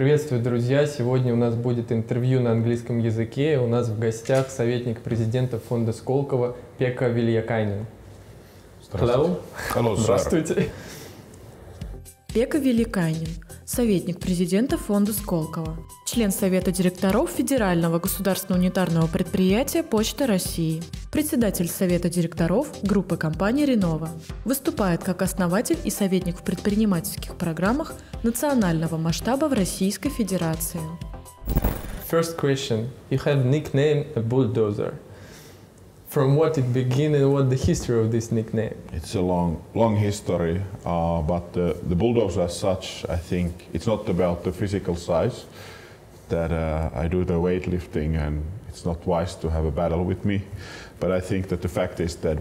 Приветствую, друзья! Сегодня у нас будет интервью на английском языке. У нас в гостях советник президента фонда Сколково Пекка Вильякайнен. Здравствуйте. Здравствуйте. Пекка Вильякайнен, советник президента фонда Сколково, член Совета директоров Федерального государственного унитарного предприятия Почта России, председатель Совета директоров группы компаний «Новом». Выступает как основатель и советник в предпринимательских программах национального масштаба в Российской Федерации. First question. You have nickname a Bульдозер. From what it began and what the history of this nickname? It's a long history, but the bulldozer as such, I think it's not about the physical size, that I do the weightlifting and it's not wise to have a battle with me. But I think that the fact is that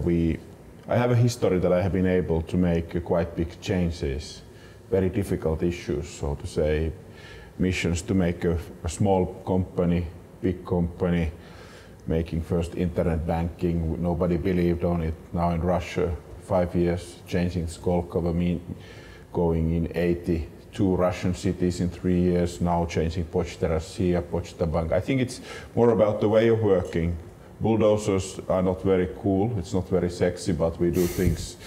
I have a history that I have been able to make quite big changes, very difficult issues, so to say, missions to make a small company, big company, making first internet banking, nobody believed on it. Now in Russia, 5 years, changing Skолково, going in 82 Russian cities in 3 years, now changing Почта России, Почта Bank. I think it's more about the way of working. Bulldozers are not very cool, it's not very sexy, but we do things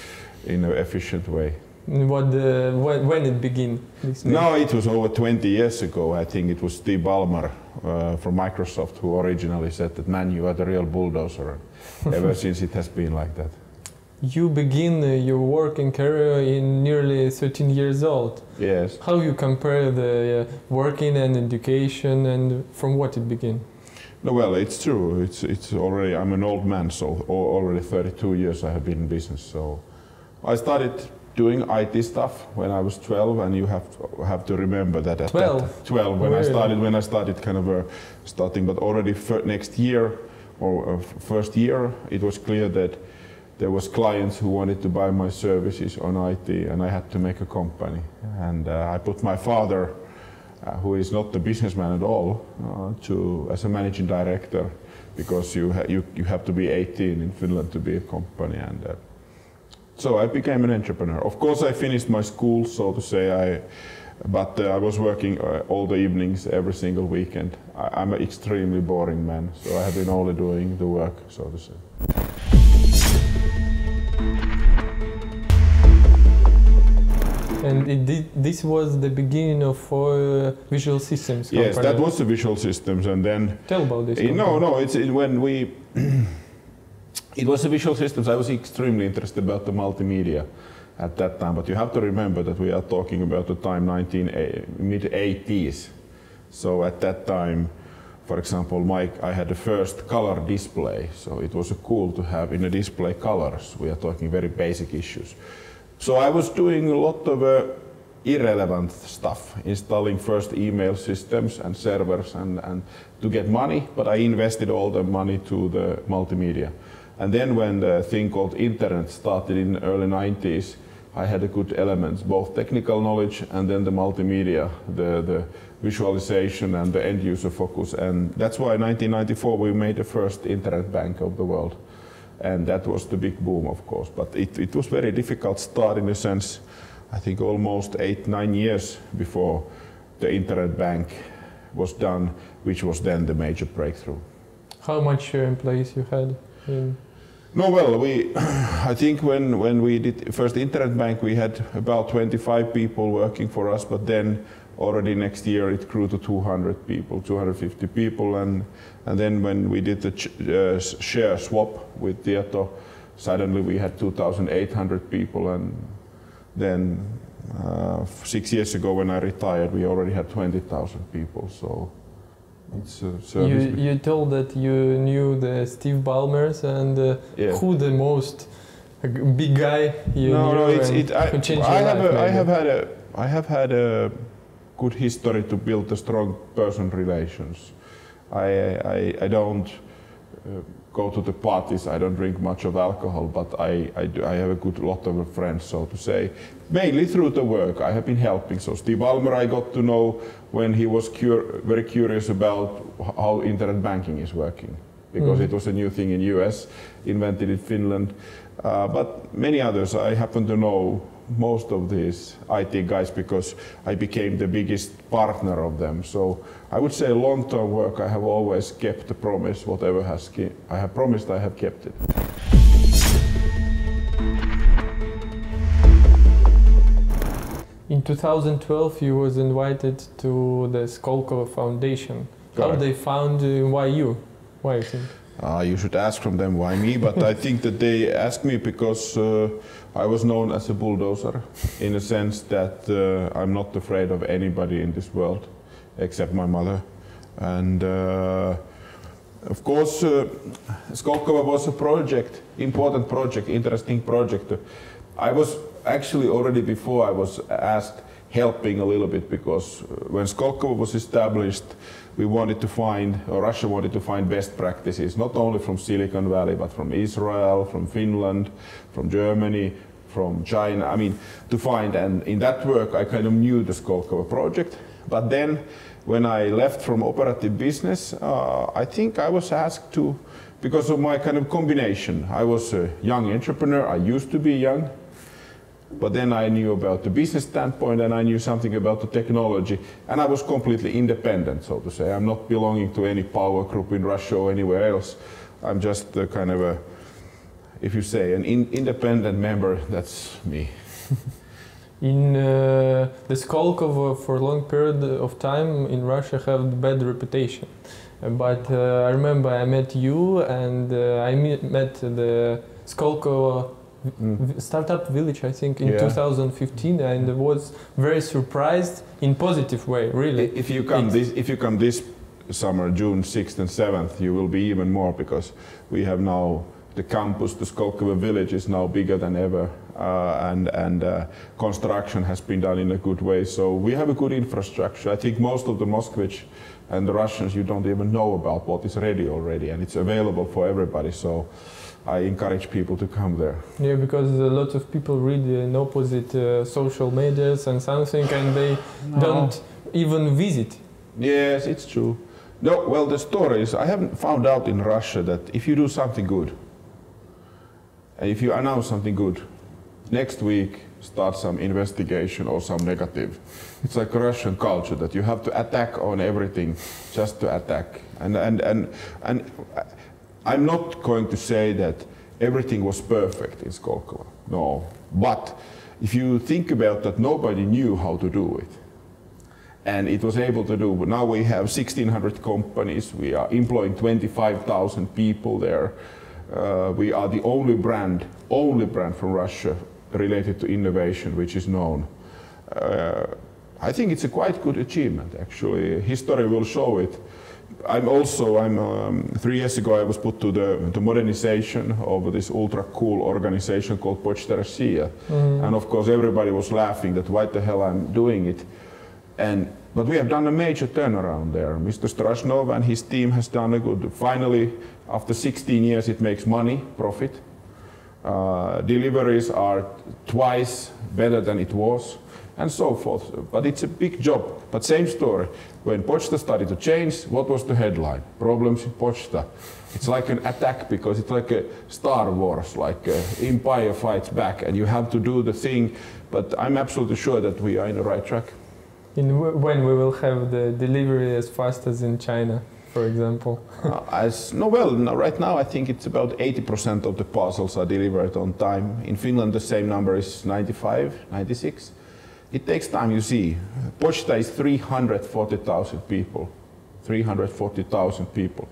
in an efficient way. When it began? No, it was over 20 years ago. I think it was Steve Ballmer from Microsoft who originally said that, man, you are the real bulldozer. Ever since it has been like that. You begin your working career in nearly 13 years old. Yes. How you compare the working and education and from what it began? No, well, it's true. It's already, I'm an old man, so already 32 years I have been in business. So I started doing IT stuff when I was 12, and you have to remember that at 12 when really? I started kind of starting, but already next year or first year it was clear that there was clients who wanted to buy my services on IT, and I had to make a company. And I put my father, who is not a businessman at all, as a managing director, because you have to be 18 in Finland to be a company. And so I became an entrepreneur. Of course, I finished my school, so to say, but I was working all the evenings, every single weekend. I'm an extremely boring man, so I have been only doing the work, so to say. And this was the beginning of Visual Systems company. Yes, that was the Visual Systems, and then... Tell about this. When we... It was the Visual Systems. I was extremely interested about the multimedia at that time, but you have to remember that we are talking about the time mid-80s. So at that time, for example, I had the first color display, so it was cool to have in a display colors. We are talking very basic issues. So I was doing a lot of irrelevant stuff, installing first email systems and servers and to get money, but I invested all the money to the multimedia. And then when the thing called internet started in the early 90s, I had a good elements, both technical knowledge and then the multimedia, the visualization and the end user focus. And that's why in 1994 we made the first internet bank of the world. And that was the big boom, of course. But it was very difficult start in a sense, I think almost 8-9 years before the internet bank was done, which was then the major breakthrough. How much employees you had? No, well, I think when we did first internet bank, we had about 25 people working for us, but then already next year it grew to 200 people, 250 people, and then when we did the share swap with Tieto, suddenly we had 2,800 people, and then 6 years ago when I retired, we already had 20,000 people. So. It's you told that you knew the Steve Ballmers and who the most big guy you knew who changed your life? I have had a good history to build a strong person relations. I don't go to the parties, I don't drink much of alcohol, but I have a lot of friends, so to say, mainly through the work. I have been helping. So Steve Ballmer I got to know when he was very curious about how internet banking is working, because it was a new thing in US, invented in Finland. But many others I happen to know most of these IT guys because I became the biggest partner of them. So I would say long-term work, I have always kept the promise. Whatever I have promised, I have kept it. In 2012, you was invited to the Skолково Foundation. Correct. How they found why you? Why you think? You should ask from them why me, but I think that they asked me because I was known as a bulldozer in a sense that I'm not afraid of anybody in this world except my mother. And of course, Skолково was a project, important project, interesting project. I was actually already before I was asked helping a little bit because when Skолково was established, we wanted to find, or Russia wanted to find best practices, not only from Silicon Valley, but from Israel, from Finland, from Germany, from China, I mean, to find, and in that work I kind of knew the Skолково project. But then when I left from operative business, I think I was asked to, because of my kind of combination. I was a young entrepreneur, I used to be young, but then I knew about the business standpoint and I knew something about the technology, and I was completely independent, so to say. I'm not belonging to any power group in Russia or anywhere else. I'm just kind of a, if you say, an independent member. That's me. In the Skолково for a long period of time in Russia have bad reputation. But I remember I met you and I met the Skолковo startup village, I think, in 2015, and was very surprised in positive way, really. If you come this summer, June 6th and 7th, you will be even more, because we have now the campus, the Skолковo village is now bigger than ever, and construction has been done in a good way. So we have a good infrastructure. I think most of the Moskvich and the Russians, you don't even know about what is ready already, and it's available for everybody. So I encourage people to come there. Yeah, because a lot of people read in opposite social medias and something, and they don't even visit. Yes, it's true. No, well, the story is, I haven't found out in Russia that if you do something good, and if you announce something good, next week start some investigation or some negative. It's like a Russian culture that you have to attack on everything just to attack. And I'm not going to say that everything was perfect in Skолково, no. But if you think about that, nobody knew how to do it. And it was able to do, but now we have 1,600 companies, we are employing 25,000 people there. We are the only brand from Russia related to innovation which is known. I think it's a quite good achievement, actually. History will show it. 3 years ago I was put to the modernization of this ultra cool organization called Почта России. And of course everybody was laughing that why the hell I'm doing it. But we have done a major turnaround there. Mr. Strashnov and his team has done a good, finally after 16 years it makes money, profit. Deliveries are twice better than it was, and so forth. But it's a big job. But same story. When Počta started to change, what was the headline? Problems in Počta. It's like an attack, because it's like a Star Wars, like empire fights back, and you have to do the thing. But I'm absolutely sure that we are in the right track. When we will have the delivery as fast as in China, for example? Right now I think it's about 80% of the parcels are delivered on time. In Finland the same number is 95, 96. It takes time, you see. Počta is 340,000 people. 340,000 people.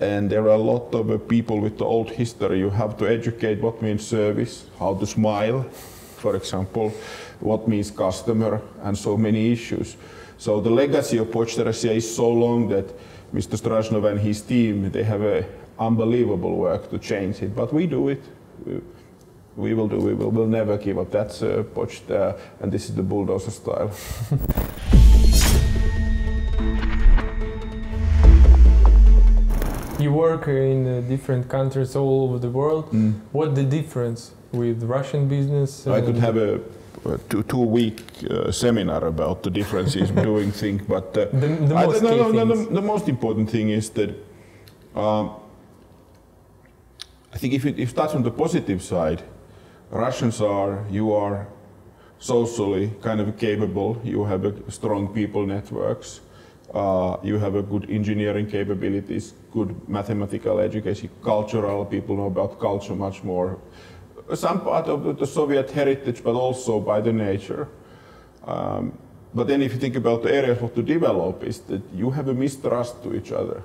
And there are a lot of people with the old history. You have to educate what means service, how to smile, for example, what means customer, and so many issues. So the legacy of Počta Russia is so long that Mr. Strashnov and his team, they have a unbelievable work to change it, but we do it. We will never give up. That's Počta, and this is the bulldozer style. You work in different countries all over the world. What's the difference with Russian business? I could have a two-week seminar about the differences doing things, but the most important thing is that I think if it starts from the positive side, Russians are, you are socially kind of capable, you have a strong people networks, you have a good engineering capabilities, good mathematical education, cultural, people know about culture much more. Some part of the Soviet heritage, but also by the nature. But then if you think about the areas what to develop is that you have a mistrust to each other.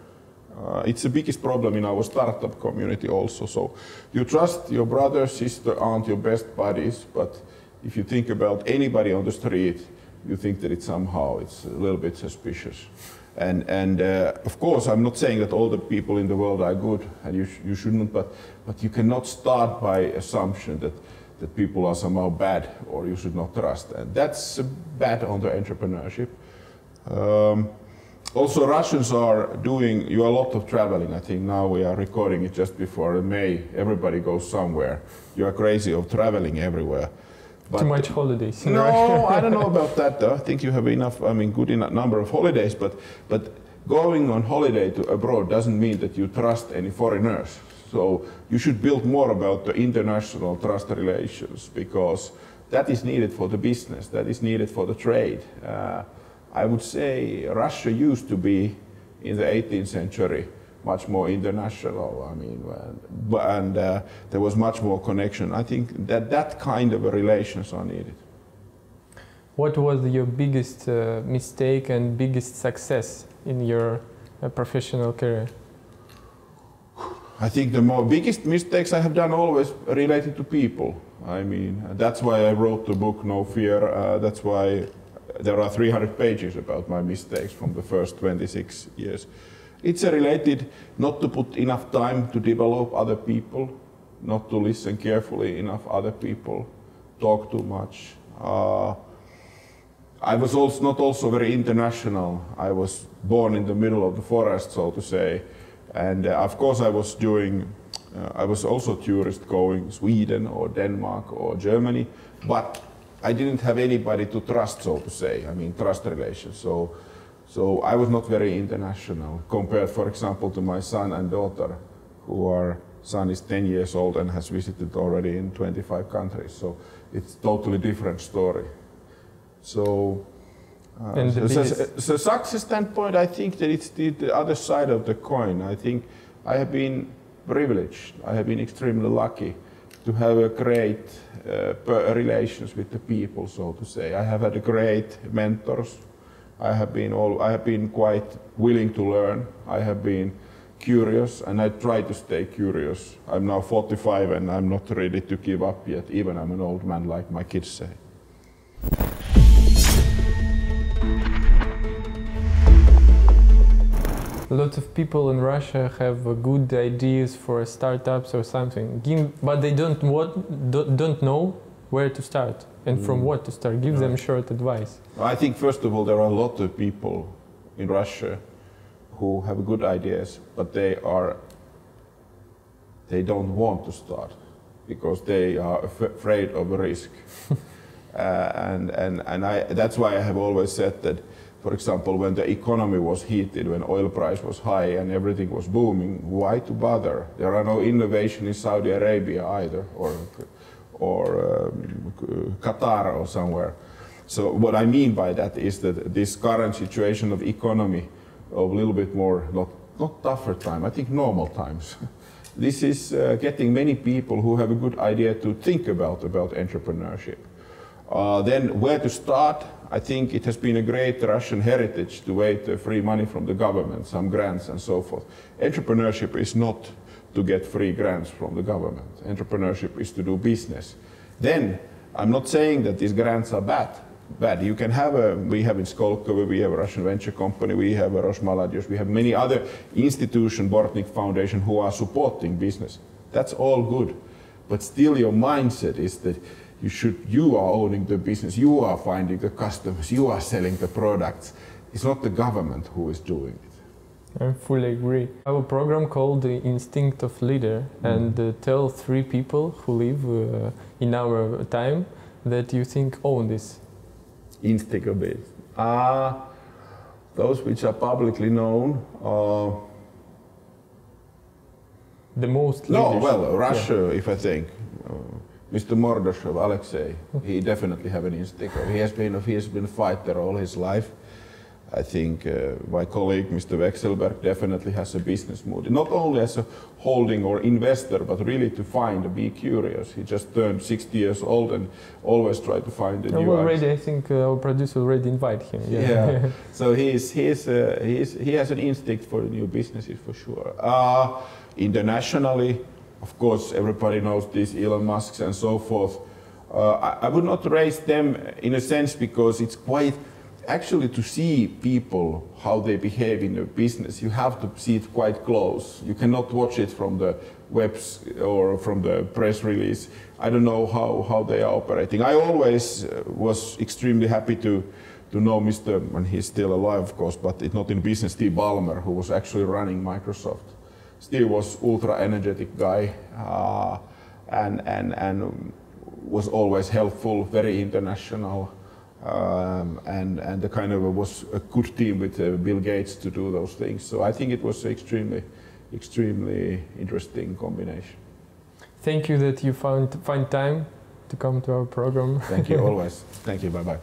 It's the biggest problem in our startup community also. So you trust your brother, sister, aunt, your best buddies, but if you think about anybody on the street, you think that it's a little bit suspicious. And of course, I'm not saying that all the people in the world are good, and you shouldn't, but you cannot start by assumption that people are somehow bad or you should not trust. And that's bad on the entrepreneurship. Also, Russians are doing a lot of traveling. I think now we are recording it just before May. Everybody goes somewhere. You are crazy of traveling everywhere. But too much holidays. No, I don't know about that though. I think you have enough, good enough number of holidays, but going on holiday to abroad doesn't mean that you trust any foreigners. So you should build more about the international trust relations, because that is needed for the business, that is needed for the trade. I would say Russia used to be, in the 18th century, much more international. And there was much more connection. I think that kind of relations are needed. What was your biggest mistake and biggest success in your professional career? I think the biggest mistakes I have done always related to people. That's why I wrote the book No Fear. That's why there are 300 pages about my mistakes from the first 26 years. It's related not to put enough time to develop other people, not to listen carefully enough other people, talk too much. I was also not very international. I was born in the middle of the forest, so to say. And of course I was also tourist going Sweden or Denmark or Germany, but I didn't have anybody to trust, so to say, trust relations. So I was not very international compared, for example, to my son and daughter, son is 10 years old and has visited already in 25 countries. So it's totally different story. So the success standpoint, I think that it's the other side of the coin. I think I have been privileged. I have been extremely lucky to have a great relations with the people, so to say. I have had great mentors. I have been quite willing to learn. I have been curious, and I try to stay curious. I'm now 45 and I'm not ready to give up yet, even I'm an old man like my kids say. A lot of people in Russia have good ideas for startups or something, but they don't know where to start and from what to start. Give them short advice. I think first of all there are a lot of people in Russia who have good ideas, but they don't want to start because they are afraid of a risk. That's why I have always said that, for example, when the economy was heated, when oil price was high and everything was booming, why to bother? There are no innovation in Saudi Arabia either, or Qatar or somewhere. So what I mean by that is that this current situation of economy, of a little bit more, not tougher time, I think normal times. This is getting many people who have a good idea to think about entrepreneurship. Then where to start? I think it has been a great Russian heritage to wait free money from the government, some grants and so forth. Entrepreneurship is not to get free grants from the government. Entrepreneurship is to do business. Then, I'm not saying that these grants are bad. You can have we have in Skолково, we have a Russian venture company, we have a Rosmaladius, we have many other institutions, Bortnik Foundation, who are supporting business. That's all good. But still your mindset is that you are owning the business, you are finding the customers, you are selling the products. It's not the government who is doing it. I fully agree. I have a program called the Instинкт Лидера, and tell 3 people who live in our time that you think own this. Instinct of it. Those which are publicly known. The most leaders. No, well, Russia, if I think. Mr. Mordashov, Alexei, he definitely have an instinct. He has been a fighter all his life. I think my colleague, Mr. Wexelberg, definitely has a business mood. Not only as a holding or investor, but really to be curious. He just turned 60 years old and always try to find a new I think our producer already invited him. Yeah. So he has an instinct for new businesses for sure. Internationally, of course, everybody knows these Elon Musks and so forth. I would not raise them in a sense because it's quite. Actually, to see people, how they behave in a business, you have to see it quite close. You cannot watch it from the webs or from the press release. I don't know how they are operating. I always was extremely happy to know Mr. and he's still alive, of course, but it's not in business, Steve Ballmer, who was actually running Microsoft. Steve was ultra energetic guy and was always helpful, very international. And the kind of was a good team with Bill Gates to do those things. So I think it was extremely interesting combination. Thank you that you find time to come to our program. Thank you always. Thank you. Bye bye.